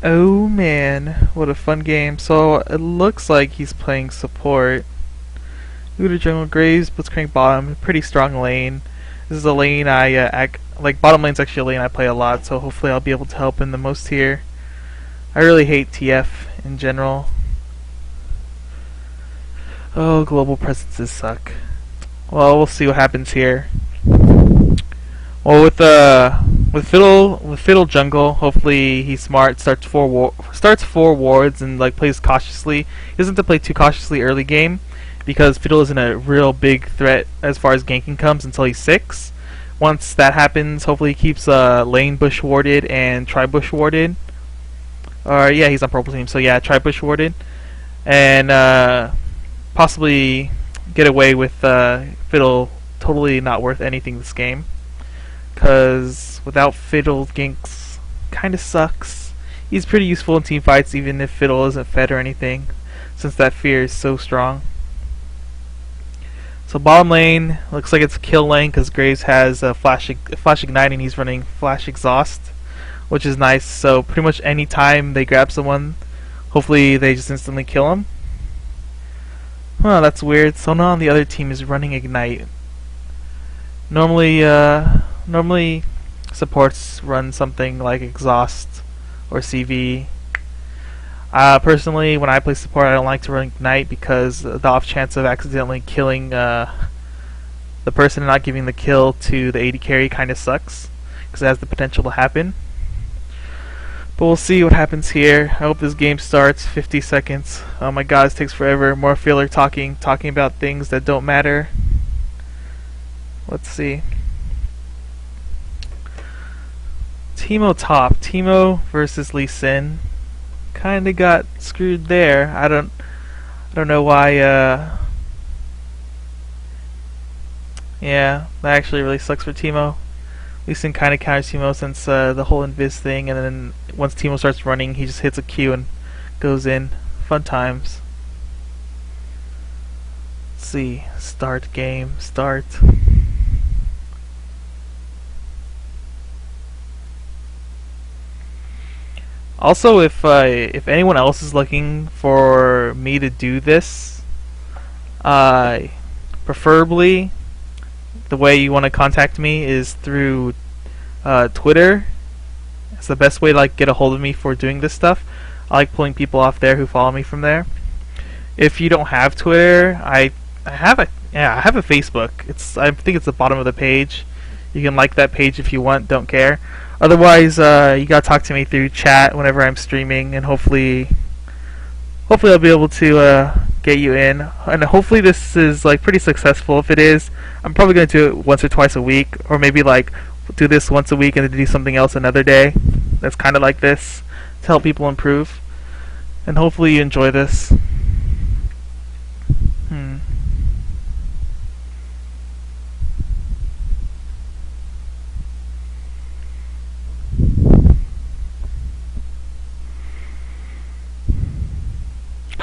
Oh man, what a fun game. So it looks like he's playing support. Uda jungle, Graves, Blitzcrank bottom, pretty strong lane. This is a lane like bottom lane's actually a lane I play a lot, so hopefully I'll be able to help in the most here. I really hate TF in general. Oh, global presences suck. Well, we'll see what happens here. Well, with Fiddle jungle, hopefully he's smart. Starts four wards and like plays cautiously. He doesn't have to play too cautiously early game because Fiddle isn't a real big threat as far as ganking comes until he's 6. Once that happens, hopefully he keeps lane bush warded and tri bush warded. Or yeah, he's on purple team, so yeah, tri bush warded, and possibly get away with Fiddle totally not worth anything this game. Because without Fiddle, Ginks kinda sucks. He's pretty useful in team fights even if Fiddle isn't fed or anything, since that fear is so strong. So bottom lane, looks like it's a kill lane because Graves has Flash Ignite and he's running Flash Exhaust, which is nice. So pretty much any time they grab someone, hopefully they just instantly kill him. Huh, that's weird. So now the other team is running Ignite. Normally supports run something like Exhaust or CV. Personally, when I play support, I don't like to run Ignite because the off chance of accidentally killing the person and not giving the kill to the AD carry kind of sucks because it has the potential to happen. But we'll see what happens here. I hope this game starts. 50 seconds. Oh my god, this takes forever. More filler talking about things that don't matter. Let's see. Teemo top. Teemo versus Lee Sin. Kinda got screwed there. I don't know why. Yeah, that actually really sucks for Teemo. Lee Sin kinda counters Teemo since the whole invis thing, and then once Teemo starts running, he just hits a Q and goes in. Fun times. Let's see. Start game. Start. Also, if anyone else is looking for me to do this, preferably the way you want to contact me is through Twitter. It's the best way to like get a hold of me for doing this stuff. I like pulling people off there who follow me from there. If you don't have Twitter, I have a Facebook. I think it's the bottom of the page. You can like that page if you want. Don't care. Otherwise, you gotta talk to me through chat whenever I'm streaming, and hopefully I'll be able to get you in. And hopefully this is like pretty successful. If it is, I'm probably gonna do it once or twice a week, or maybe like do this once a week and then do something else another day. That's kind of like this to help people improve. And hopefully you enjoy this.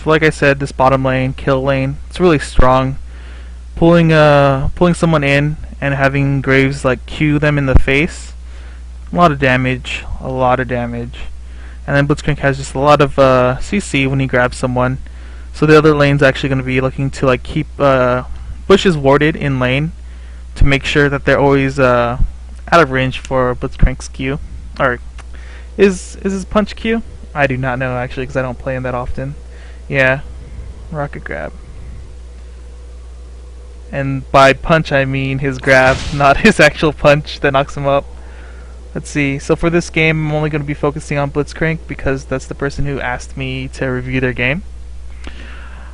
So like I said, this bottom lane, kill lane, it's really strong. Pulling someone in and having Graves like Q them in the face, a lot of damage. And then Blitzcrank has just a lot of CC when he grabs someone. So the other lane's actually going to be looking to like keep bushes warded in lane to make sure that they're always out of range for Blitzcrank's Q. Or is his punch Q? I do not know actually because I don't play him that often. Yeah, rocket grab. And by punch I mean his grab, not his actual punch that knocks him up. Let's see, so for this game I'm only going to be focusing on Blitzcrank because that's the person who asked me to review their game.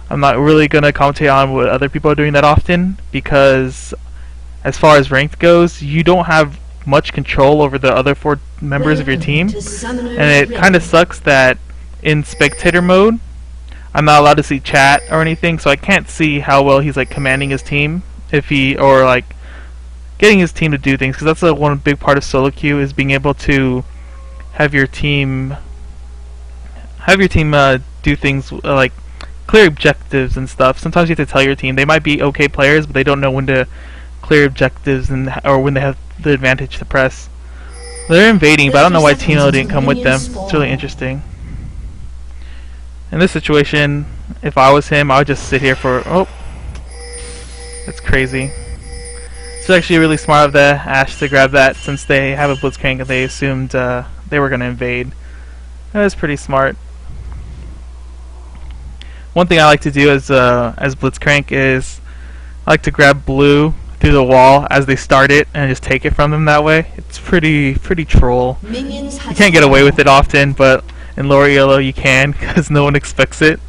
I'm not really going to commentate on what other people are doing that often because as far as ranked goes, you don't have much control over the other 4 members of your team. And it kind of sucks that in spectator mode, I'm not allowed to see chat or anything, so I can't see how well he's like commanding his team, or like getting his team to do things, because that's one big part of solo queue is being able to have your team do things like clear objectives and stuff. Sometimes you have to tell your team they might be okay players, but they don't know when to clear objectives or when they have the advantage to press. They're invading, but I don't know why Tino didn't come with them. It's really interesting. In this situation, if I was him, I would just sit here for... Oh! That's crazy. It's actually really smart of the Ashe to grab that, since they have a Blitzcrank and they assumed they were going to invade. That was pretty smart. One thing I like to do as Blitzcrank is I like to grab blue through the wall as they start it and just take it from them that way. It's pretty troll. You can't get away with it often, but in lower yellow you can because no one expects it.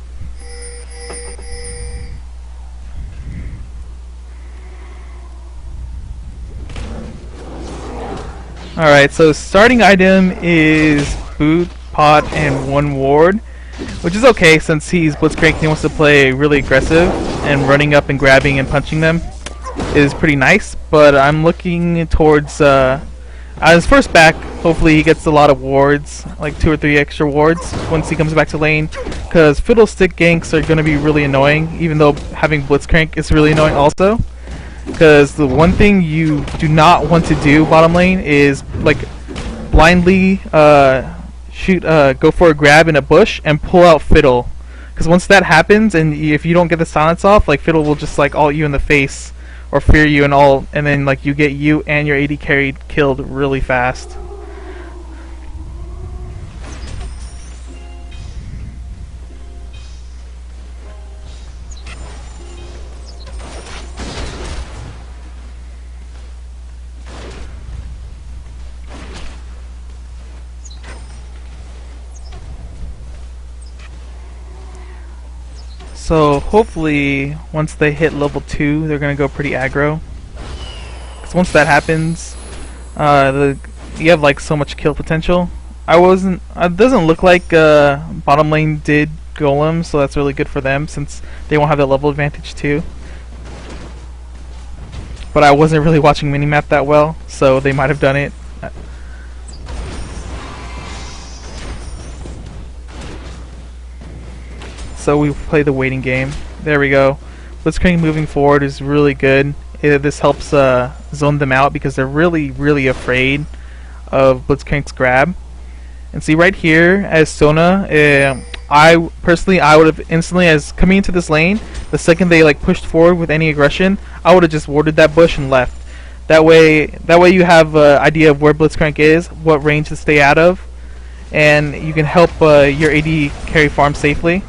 Alright, so starting item is boot, pot, and 1 ward, which is okay since he's Blitzcrank and he wants to play really aggressive, and running up and grabbing and punching them is pretty nice, but I'm looking towards his first back. Hopefully he gets a lot of wards, like 2 or 3 extra wards once he comes back to lane, because fiddlestick ganks are going to be really annoying, even though having Blitzcrank is really annoying also. Because the one thing you do not want to do bottom lane is like blindly go for a grab in a bush and pull out Fiddle. Because once that happens, and if you don't get the silence off, like Fiddle will just like ult you in the face or fear you and all, and then like you get you and your AD carry killed really fast. So hopefully once they hit level 2 they're gonna go pretty aggro. Cause once that happens, you have like so much kill potential. It doesn't look like bottom lane did golem, so that's really good for them since they won't have that level advantage too. But I wasn't really watching minimap that well, so they might have done it. So we play the waiting game. There we go. Blitzcrank moving forward is really good. This helps zone them out because they're really afraid of Blitzcrank's grab. And see right here, as Sona, I would have instantly, as coming into this lane, the second they like pushed forward with any aggression, I would have just warded that bush and left. That way you have an idea of where Blitzcrank is, what range to stay out of, and you can help your AD carry farm safely.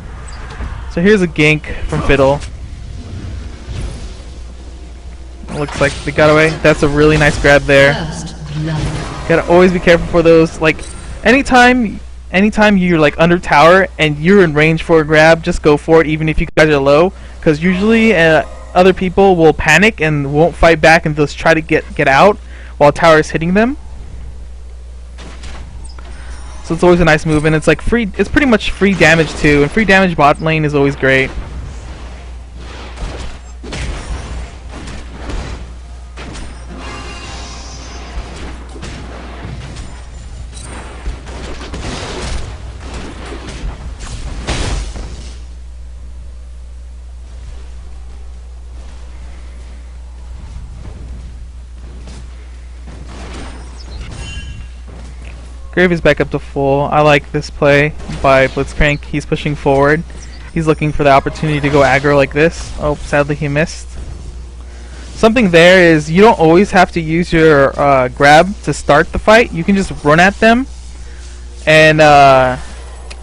So here's a gank from Fiddle. Looks like they got away. That's a really nice grab there. Gotta always be careful for those. Like anytime you're like under tower and you're in range for a grab, just go for it, even if you guys are low. Because usually other people will panic and won't fight back and just try to get out while tower is hitting them. So it's always a nice move, and it's like free. It's pretty much free damage too, and free damage bot lane is always great. Grave is back up to full. I like this play by Blitzcrank. He's pushing forward. He's looking for the opportunity to go aggro like this. Oh, sadly he missed. Something there is you don't always have to use your grab to start the fight. You can just run at them, and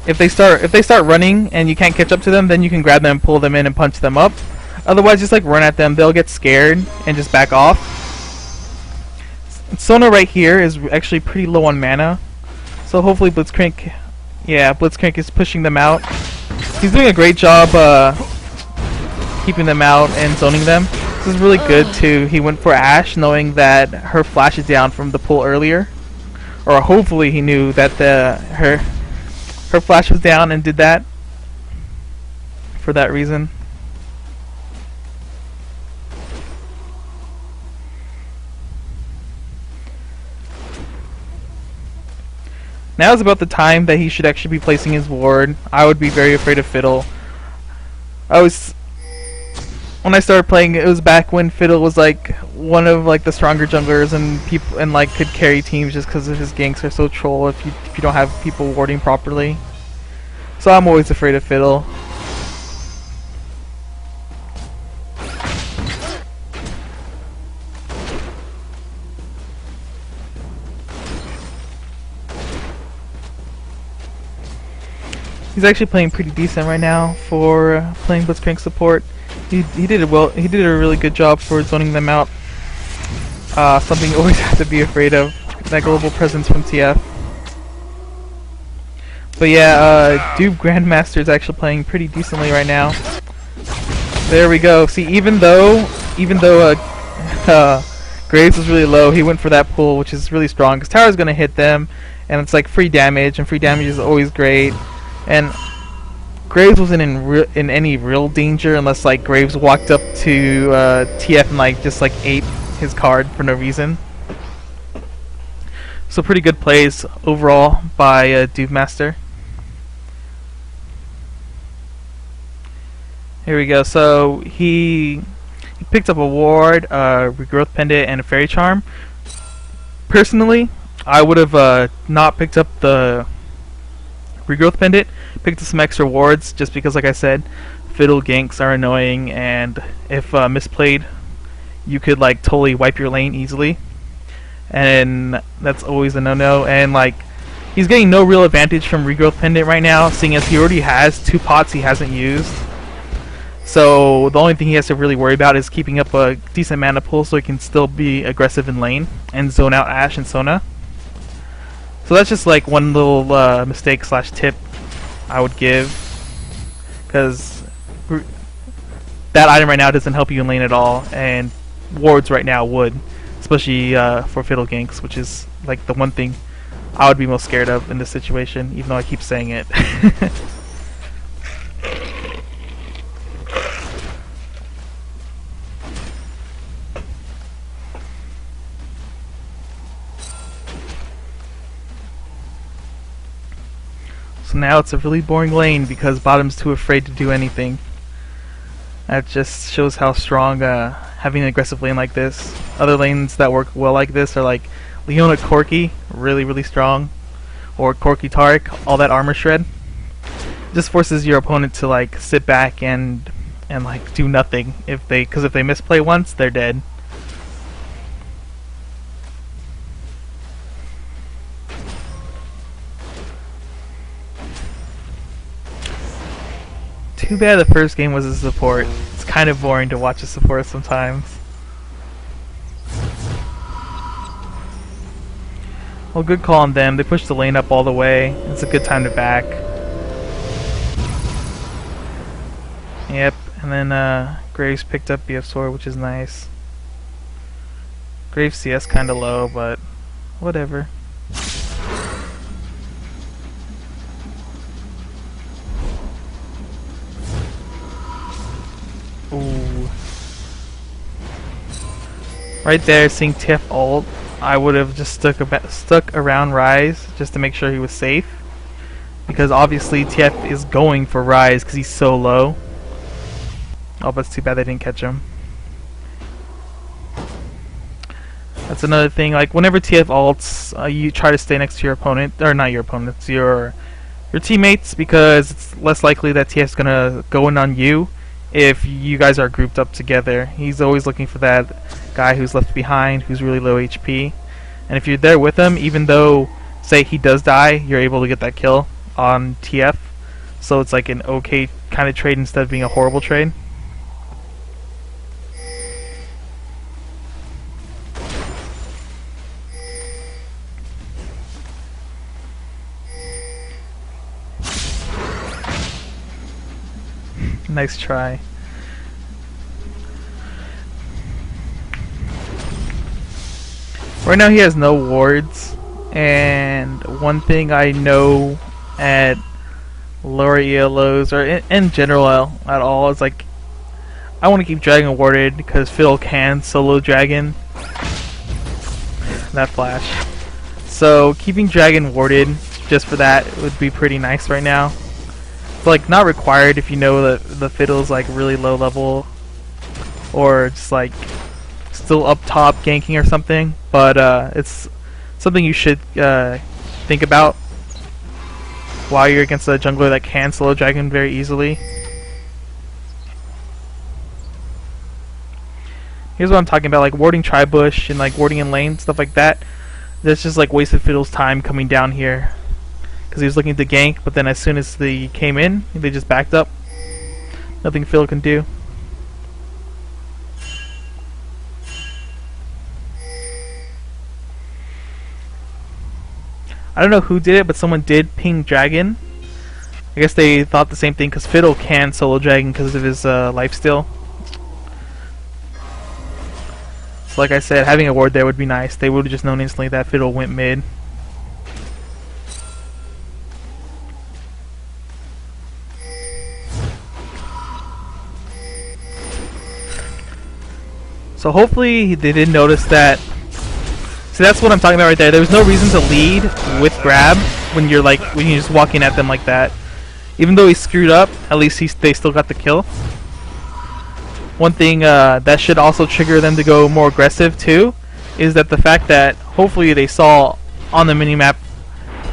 if they start running and you can't catch up to them, then you can grab them and pull them in and punch them up. Otherwise, just like run at them. They'll get scared and just back off. Sona right here is actually pretty low on mana. So hopefully Blitzcrank is pushing them out. He's doing a great job keeping them out and zoning them. This is really good too. He went for Ashe knowing that her flash is down from the pull earlier. Or hopefully he knew that her flash was down and did that for that reason. Now is about the time that he should actually be placing his ward. I would be very afraid of Fiddle. When I started playing, it was back when Fiddle was like one of like the stronger junglers and like could carry teams just because of his ganks are so troll if you don't have people warding properly. So I'm always afraid of Fiddle. He's actually playing pretty decent right now for playing Blitzcrank support. He did it well. He did a really good job for zoning them out. Something you always have to be afraid of. That global presence from TF. But yeah, Doob Grandmaster is actually playing pretty decently right now. There we go. See, even though Graves was really low, he went for that pull, which is really strong because Tower's gonna hit them, and it's like free damage, and free damage is always great. And Graves wasn't in any real danger unless like Graves walked up to TF and like just like ate his card for no reason. So pretty good plays overall by Doob Master. Here we go. So he picked up a ward, regrowth pendant, and a fairy charm. Personally, I would have not picked up the regrowth pendant, picked up some extra wards just because, like I said, fiddle ganks are annoying, and if misplayed, you could like totally wipe your lane easily, and that's always a no-no. And like, he's getting no real advantage from regrowth pendant right now, seeing as he already has 2 pots he hasn't used. So the only thing he has to really worry about is keeping up a decent mana pool so he can still be aggressive in lane and zone out Ashe and Sona. So that's just like one little mistake slash tip I would give, because that item right now doesn't help you in lane at all, and wards right now would, especially for fiddle ganks, which is like the one thing I would be most scared of in this situation, even though I keep saying it. So now it's a really boring lane because bottom's too afraid to do anything. That just shows how strong having an aggressive lane like this. Other lanes that work well like this are like Leona Corki, really strong, or Corki Taric, all that armor shred. It just forces your opponent to like sit back and like do nothing because if they misplay once, they're dead. Too bad the first game was a support. It's kind of boring to watch a support sometimes. Well, good call on them. They pushed the lane up all the way. It's a good time to back. Yep, and then Graves picked up BF Sword, which is nice. Graves CS kinda low, but whatever. Ooh. Right there, seeing TF ult, I would have just stuck around Rise just to make sure he was safe, because obviously TF is going for Rise because he's so low. Oh, but it's too bad they didn't catch him. That's another thing. Like whenever TF ults, you try to stay next to your opponent, or not your opponent, it's your teammates, because it's less likely that TF's gonna go in on you if you guys are grouped up together. He's always looking for that guy who's left behind, who's really low HP. And if you're there with him, even though, say, he does die, you're able to get that kill on TF. So it's like an okay kind of trade instead of being a horrible trade. Nice try. Right now he has no wards, and one thing I know at lower ELOs, or in general at all, is like I want to keep Dragon warded because Fiddle can solo Dragon. That flash. So keeping Dragon warded just for that would be pretty nice right now. Like not required if you know that the Fiddle's like really low level or just like still up top ganking or something, but it's something you should think about. while you're against a jungler that can solo dragon very easily. Here's what I'm talking about, like warding tri-bush and like warding in lane, stuff like that. That's just like wasted Fiddle's time coming down here. Because he was looking to gank, but then as soon as they came in, they just backed up. Nothing Fiddle can do. I don't know who did it, but someone did ping Dragon. I guess they thought the same thing because Fiddle can solo Dragon because of his lifesteal. So like I said, having a ward there would be nice. They would have just known instantly that Fiddle went mid. So hopefully they did notice that. See, that's what I'm talking about right there. There was no reason to lead with grab when you're just walking at them like that. Even though he screwed up, at least they still got the kill. One thing that should also trigger them to go more aggressive too is that the fact that hopefully they saw on the minimap,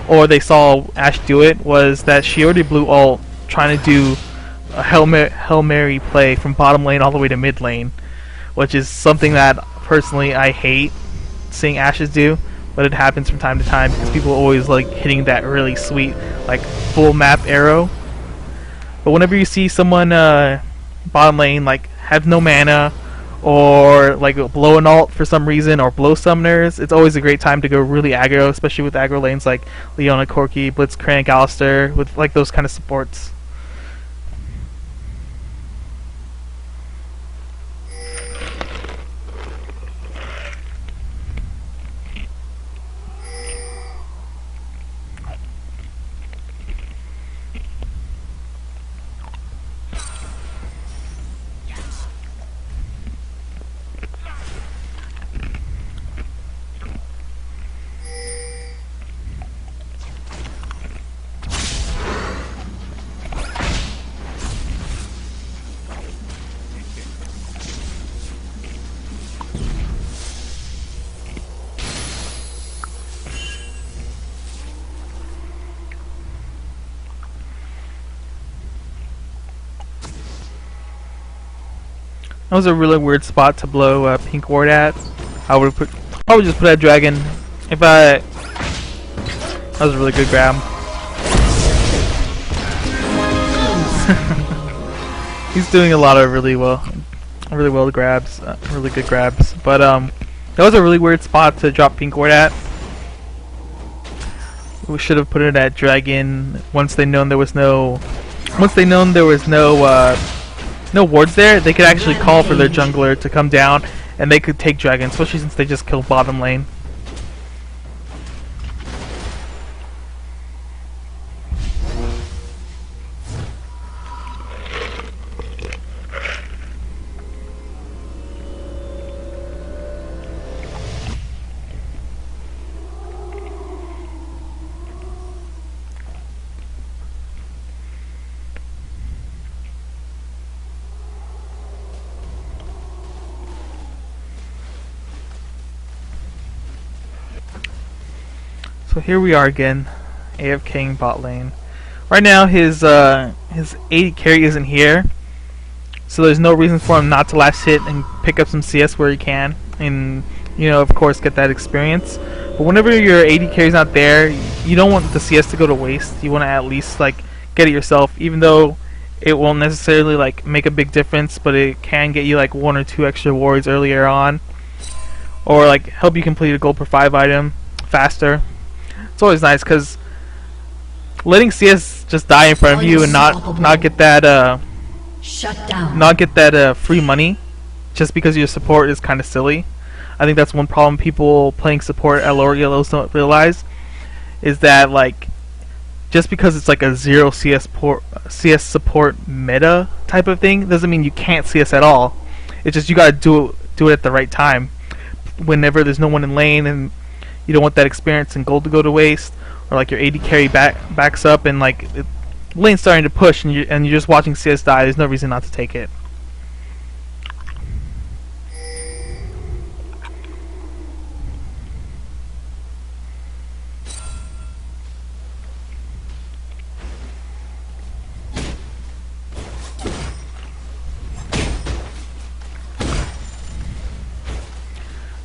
or they saw Ashe do it, was that she already blew ult trying to do a Hail Mary play from bottom lane all the way to mid lane, which is something that personally I hate seeing Ashes do, but it happens from time to time because people always like hitting that really sweet like full map arrow. But whenever you see someone bottom lane like have no mana, or like blow an ult for some reason, or blow summoners, it's always a great time to go really aggro, especially with aggro lanes like Leona, Corki, Blitzcrank, Alistar, with like those kind of supports. That was a really weird spot to blow pink ward at. I would just put that dragon. That was a really good grab. He's doing a lot of really well grabs, really good grabs. But that was a really weird spot to drop pink ward at. We should have put it at dragon once they known there was no wards there. They could actually call for their jungler to come down and they could take dragon, especially since they just killed bottom lane. So here we are again, AFKing bot lane. Right now his AD carry isn't here, so there's no reason for him not to last hit and pick up some CS where he can, and of course get that experience. But whenever your AD carry's not there, you don't want the CS to go to waste. You want to at least get it yourself, even though it won't necessarily make a big difference, but it can get you 1 or 2 extra wards earlier on, or help you complete a gold per 5 item faster. It's always nice because letting CS just die in front of you and not get that free money just because your support is kind of silly. I think that's one problem people playing support at lower ELOs don't realize, is that just because it's a 0 CS support meta type of thing doesn't mean you can't CS at all. It's just you gotta do it at the right time, whenever there's no one in lane and you don't want that experience and gold to go to waste, or your AD carry backs up and lane's starting to push and you're just watching CS die. There's no reason not to take it.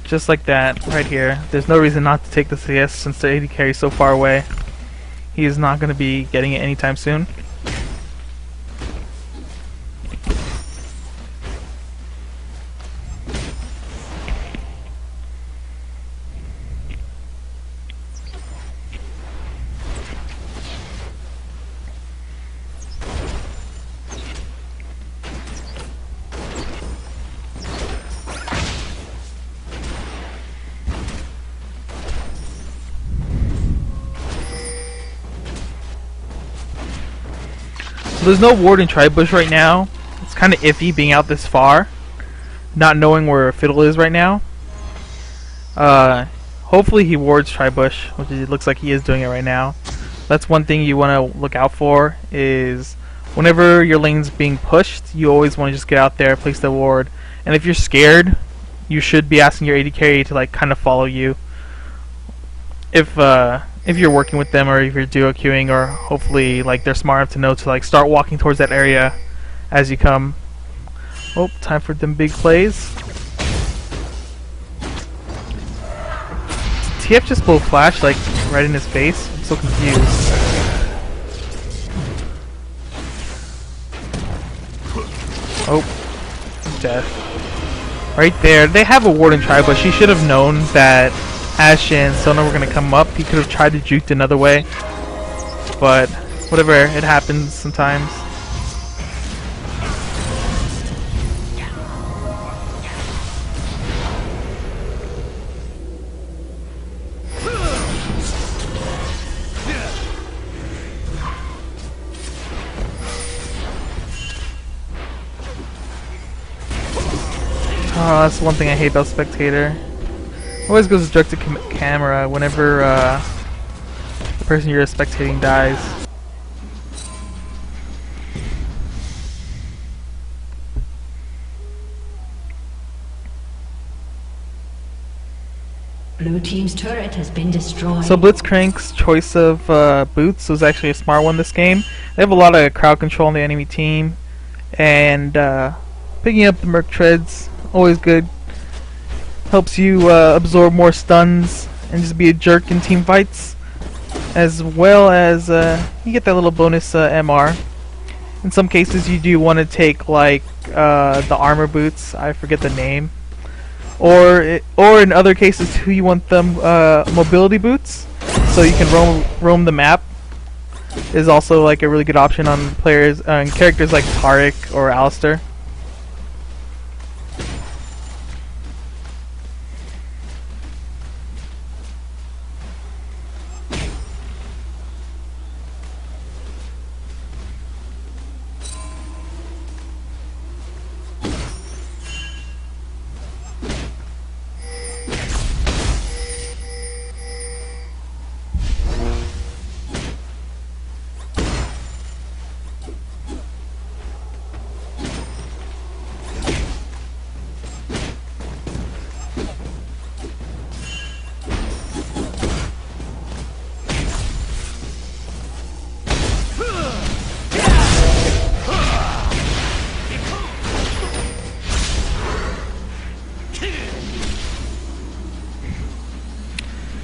Just like that, right here. There's no reason not to take the CS since the AD carry is so far away. He is not going to be getting it anytime soon. So there's no ward in Tribush right now. It's kind of iffy being out this far, not knowing where Fiddle is right now. Hopefully he wards Tribush, which it looks like he is doing it right now. That's one thing you want to look out for, is whenever your lane's being pushed, you always want to just get out there, place the ward. And if you're scared, you should be asking your AD carry to like kind of follow you. If you're working with them, or if you're duo queuing, or hopefully like they're smart enough to know to like start walking towards that area as you come. Oh, time for them big plays. TF just blow flash like right in his face? I'm so confused. Oh, death. Right there. They have a ward in try, but she should have known that Ashe and Sona were going to come up. He could have tried to juke another way. But whatever, it happens sometimes. Oh, that's one thing I hate about Spectator. Always goes direct to camera whenever the person you're spectating dies. Blue team's turret has been destroyed. So Blitzcrank's choice of boots was actually a smart one this game. They have a lot of crowd control on the enemy team, and picking up the Merc Treads, always good. Helps you absorb more stuns and just be a jerk in team fights, as well as you get that little bonus MR. In some cases you do want to take like the armor boots, I forget the name, or in other cases too you want them mobility boots, so you can roam the map. Is also like a really good option on players and characters like Taric or Alistair.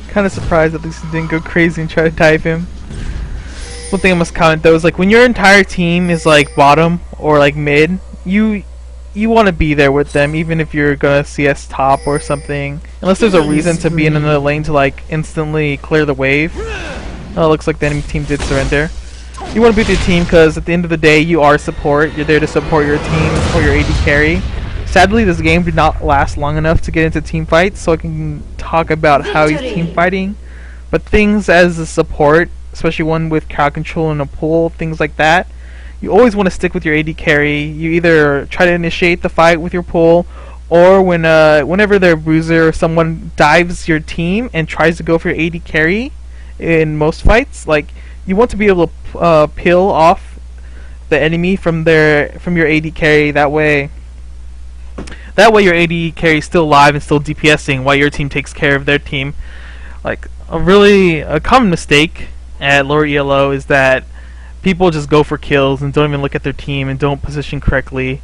Kind of surprised at least he didn't go crazy and try to dive him. One thing I must comment though is like when your entire team is like bottom or like mid, you want to be there with them even if you're gonna CS top or something. Unless there's a reason to be in another lane to like instantly clear the wave. Oh, it looks like the enemy team did surrender. You want to be with your team because at the end of the day you are support. You're there to support your team or your AD carry. Sadly, this game did not last long enough to get into team fights, so I can talk about how he's team fighting. But things as a support, especially one with crowd control and a pull, things like that, you always want to stick with your AD carry. You either try to initiate the fight with your pull, or whenever their bruiser or someone dives your team and tries to go for your AD carry in most fights, like you want to be able to peel off the enemy from your AD carry. That way your AD carry is still alive and still DPSing while your team takes care of their team. Like a common mistake at lower ELO is that people just go for kills and don't even look at their team and don't position correctly.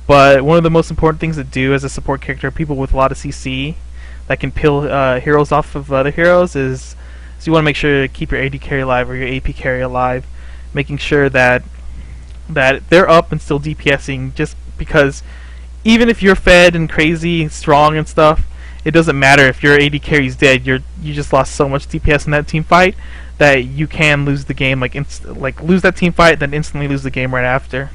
But one of the most important things to do as a support character, people with a lot of CC, that can peel heroes off of other heroes is you want to make sure to keep your AD carry alive or your AP carry alive, making sure that they're up and still DPSing. Just because even if you're fed and crazy, strong and stuff, it doesn't matter if your AD carry's dead. You just lost so much DPS in that team fight that you can lose the game, like lose that team fight, then instantly lose the game right after.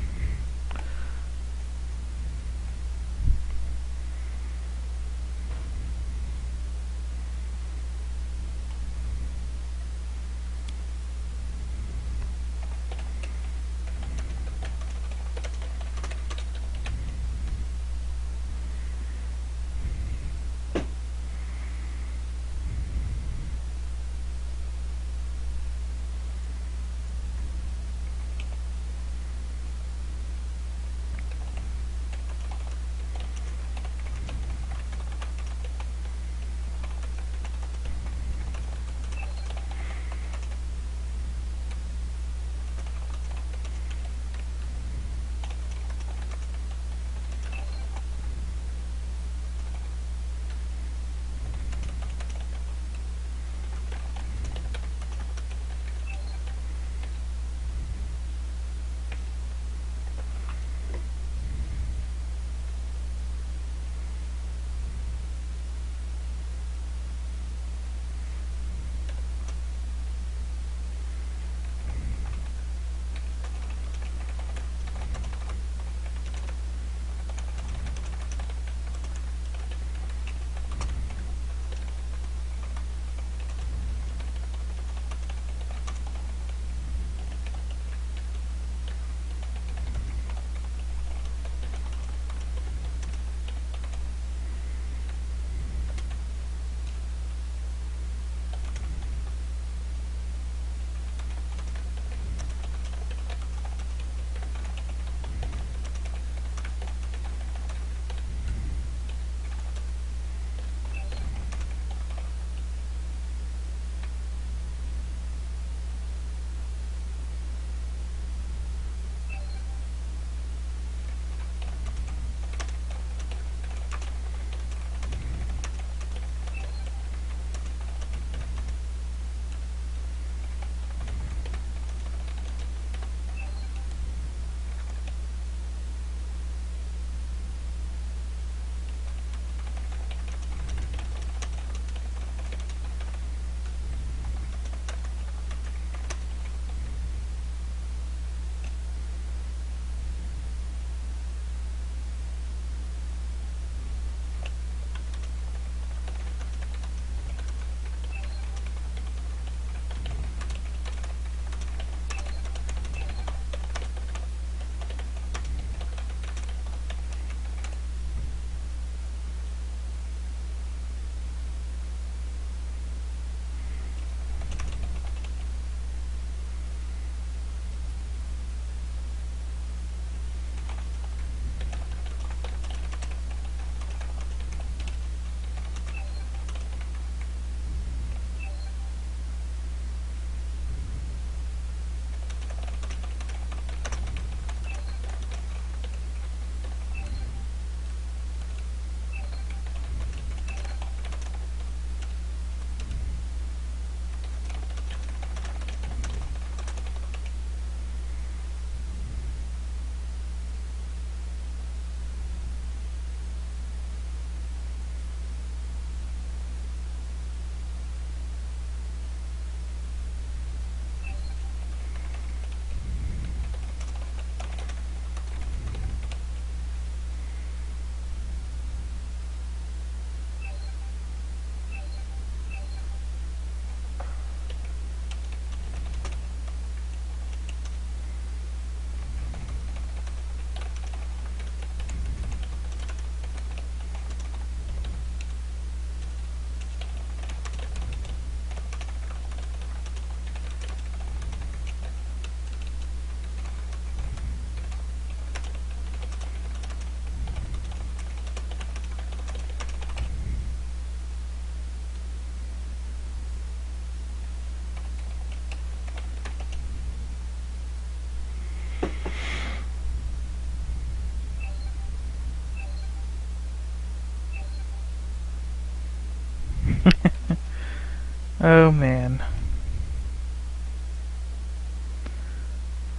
Oh man.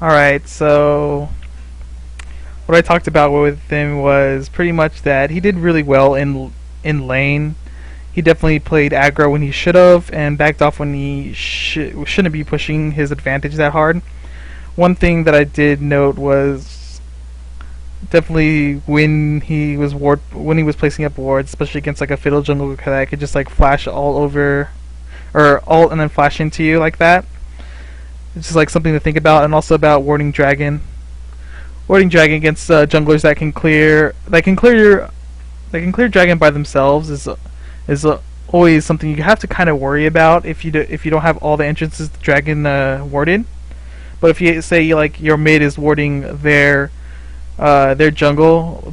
Alright, so what I talked about with him was pretty much that he did really well in lane. He definitely played aggro when he should have, and backed off when he shouldn't be pushing his advantage that hard. One thing that I did note was definitely when he was placing up wards, especially against like a fiddle jungle that could just like flash all over or alt and then flash into you like that. It's just like something to think about, and also about warding dragon. Warding dragon against junglers that can clear dragon by themselves is always something you have to kind of worry about if you don't have all the entrances the dragon warded. But if you say like your mid is warding their jungle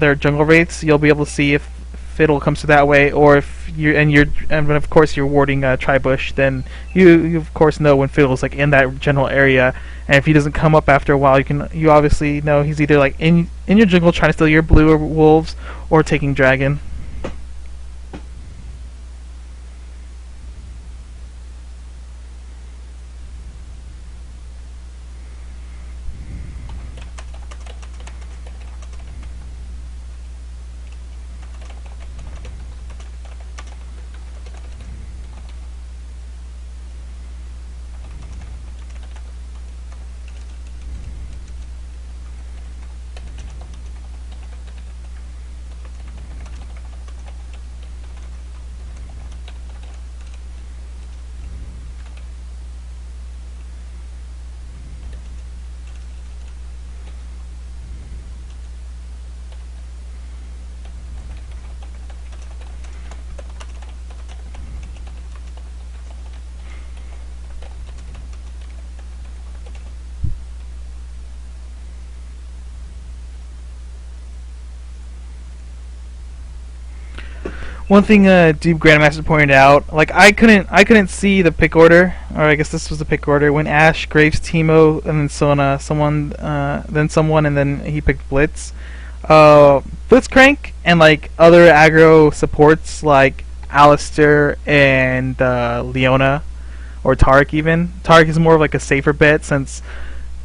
wraiths, you'll be able to see if fiddle comes to that way, or if and of course you're warding Tribush, then you of course know when fiddle's like in that general area, and if he doesn't come up after a while, you obviously know he's either like in your jungle trying to steal your blue or wolves, or taking dragon. One thing Deep Grandmaster pointed out, like I couldn't see the pick order, or I guess this was the pick order when Ash, Graves, Teemo, and then someone, and then he picked Blitz. Blitzcrank and like other aggro supports like Alistair and Leona or Taric even. Taric is more of like a safer bet since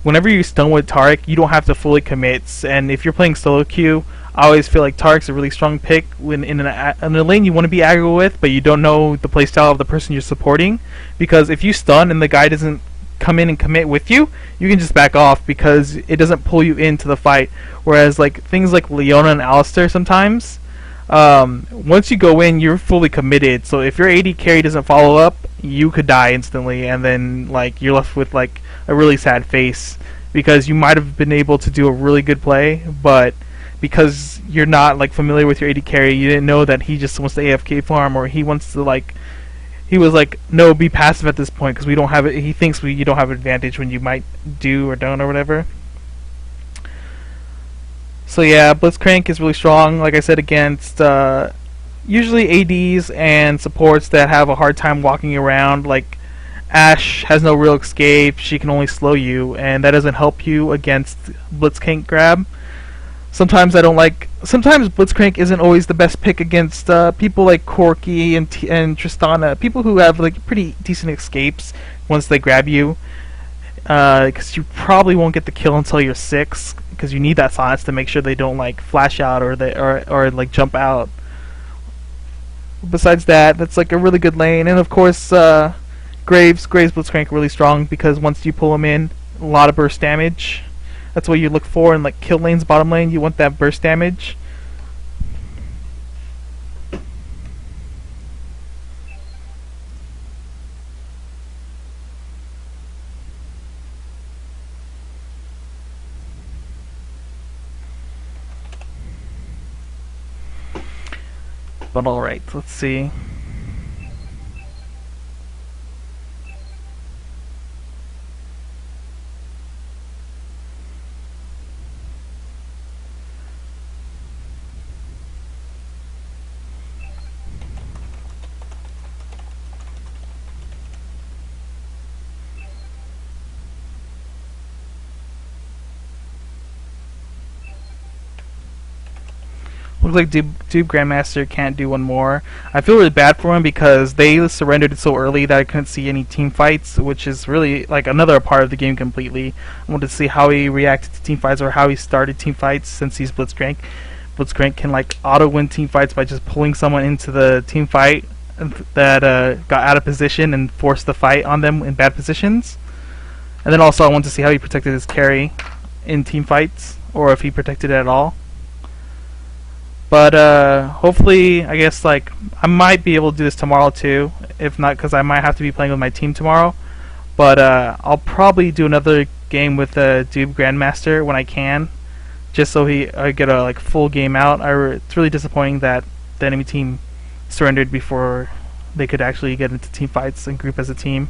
whenever you stun with Taric, you don't have to fully commit. And if you're playing solo queue, I always feel like Taric's a really strong pick when in a lane you want to be aggro with, but you don't know the playstyle of the person you're supporting. Because if you stun and the guy doesn't come in and commit with you, you can just back off because it doesn't pull you into the fight. Whereas like things like Leona and Alistair sometimes, once you go in, you're fully committed. So if your AD carry doesn't follow up, you could die instantly, and then like you're left with like a really sad face because you might have been able to do a really good play, but because you're not like familiar with your AD carry, you didn't know that he just wants to AFK farm, or he wants to like he was like, no, be passive at this point because we don't have it. He thinks you don't have advantage when you might do or don't or whatever. So yeah, Blitzcrank is really strong. Like I said, against usually ADs and supports that have a hard time walking around. Like Ashe has no real escape; she can only slow you, and that doesn't help you against Blitzcrank grab. Sometimes I don't like. Sometimes Blitzcrank isn't always the best pick against people like Corki and Tristana, people who have like pretty decent escapes once they grab you, because you probably won't get the kill until you're 6, because you need that silence to make sure they don't like flash out or like jump out. Besides that, that's like a really good lane, and of course Graves Blitzcrank really strong because once you pull him in, a lot of burst damage. That's what you look for in like kill lanes, bottom lane. You want that burst damage. But alright, let's see. Looks like Duke Grandmaster can't do one more. I feel really bad for him because they surrendered so early that I couldn't see any team fights, which is really like another part of the game completely. I wanted to see how he reacted to team fights or how he started team fights since he's Blitzcrank. Blitzcrank can like auto win team fights by just pulling someone into the team fight that got out of position and forced the fight on them in bad positions. And then also I wanted to see how he protected his carry in team fights, or if he protected it at all. But hopefully, I guess like I might be able to do this tomorrow too. If not, because I might have to be playing with my team tomorrow. But I'll probably do another game with Dube Grandmaster when I can, just so I get a like full game out. It's really disappointing that the enemy team surrendered before they could actually get into team fights and group as a team.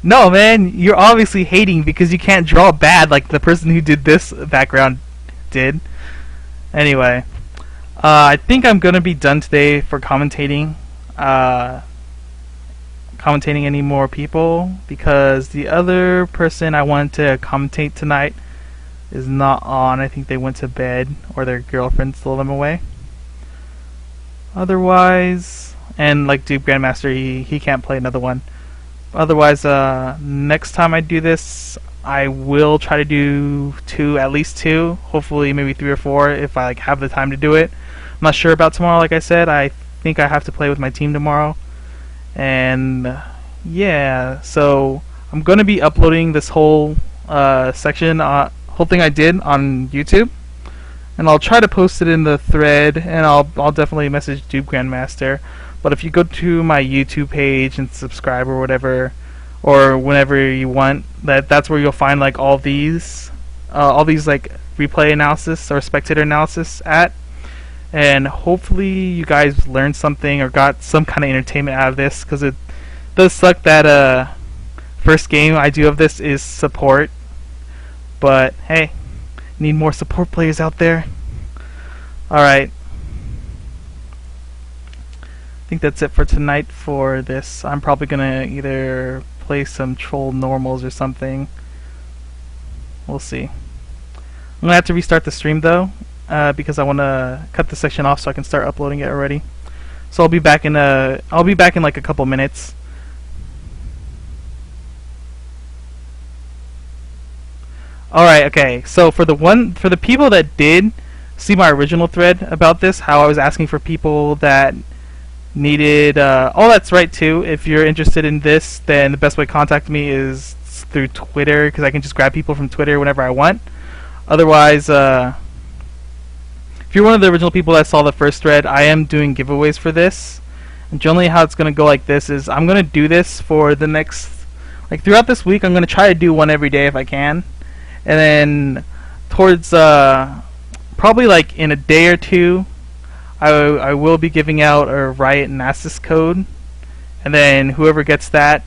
No, man, you're obviously hating because you can't draw bad like the person who did this background did. Anyway, I think I'm gonna be done today for commentating. Commentating any more people because the other person I wanted to commentate tonight is not on. I think they went to bed or their girlfriend stole them away. Otherwise, and like Duke Grandmaster, he can't play another one. Otherwise, next time I do this, I will try to do at least two, hopefully maybe 3 or 4 if I like have the time to do it. I'm not sure about tomorrow. Like I said, I think I have to play with my team tomorrow, and yeah. So I'm gonna be uploading this whole section, whole thing I did on YouTube, and I'll try to post it in the thread, and I'll definitely message Duke Grandmaster. But if you go to my YouTube page and subscribe or whatever, or whenever you want, that's where you'll find like all these like replay analysis or spectator analysis at. And hopefully you guys learned something or got some kind of entertainment out of this, because it does suck that first game I do of this is support. But hey, need more support players out there. Alright. I think that's it for tonight for this. I'm probably gonna either play some troll normals or something. We'll see. I'm gonna have to restart the stream though, because I want to cut the section off so I can start uploading it already. So I'll be back in like a couple minutes. Alright, okay. So for the people that did see my original thread about this, how I was asking for people that needed oh, that's right too. If you're interested in this, then the best way to contact me is through Twitter, because I can just grab people from Twitter whenever I want. Otherwise, if you're one of the original people that saw the first thread, I am doing giveaways for this. And generally how it's going to go like this is I'm going to do this for the next, like throughout this week, I'm going to try to do one every day if I can. And then towards probably like in a day or two, I will be giving out a Riot Nasus code, and then whoever gets that,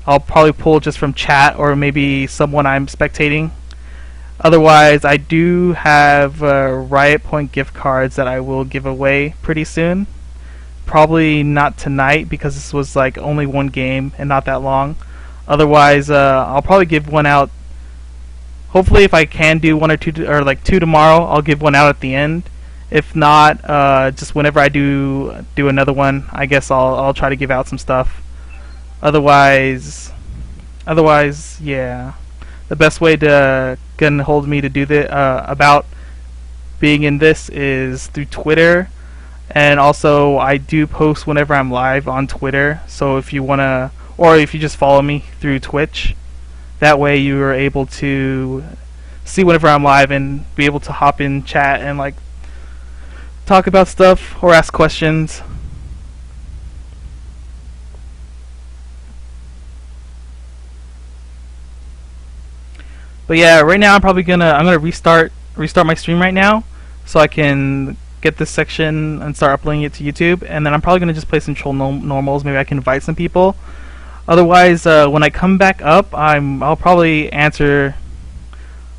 I'll probably pull just from chat or maybe someone I'm spectating. Otherwise, I do have Riot Point gift cards that I will give away pretty soon. Probably not tonight because this was like only one game and not that long. Otherwise, I'll probably give one out. Hopefully, if I can do 1 or 2 or like 2 tomorrow, I'll give one out at the end. If not, just whenever I do another one, I guess I'll try to give out some stuff. Otherwise, yeah. The best way to get a hold of me to do this about being in this is through Twitter, and also I do post whenever I'm live on Twitter. So if you wanna, or if you just follow me through Twitch, that way you are able to see whenever I'm live and be able to hop in chat and like talk about stuff or ask questions. But yeah, right now I'm gonna restart my stream right now. so I can get this section and start uploading it to YouTube. And then I'm probably gonna just play some troll normals. Maybe I can invite some people. Otherwise, when I come back up, I'll probably answer.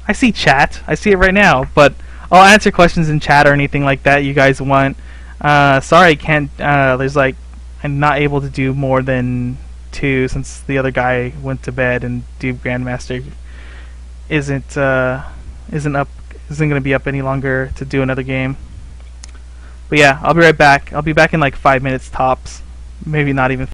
I see chat. I see it right now, but I'll answer questions in chat or anything like that you guys want. Sorry, I can't. There's like, I'm not able to do more than 2 since the other guy went to bed and Dube Grandmaster isn't gonna be up any longer to do another game. But yeah, I'll be right back. I'll be back in like 5 minutes tops. Maybe not even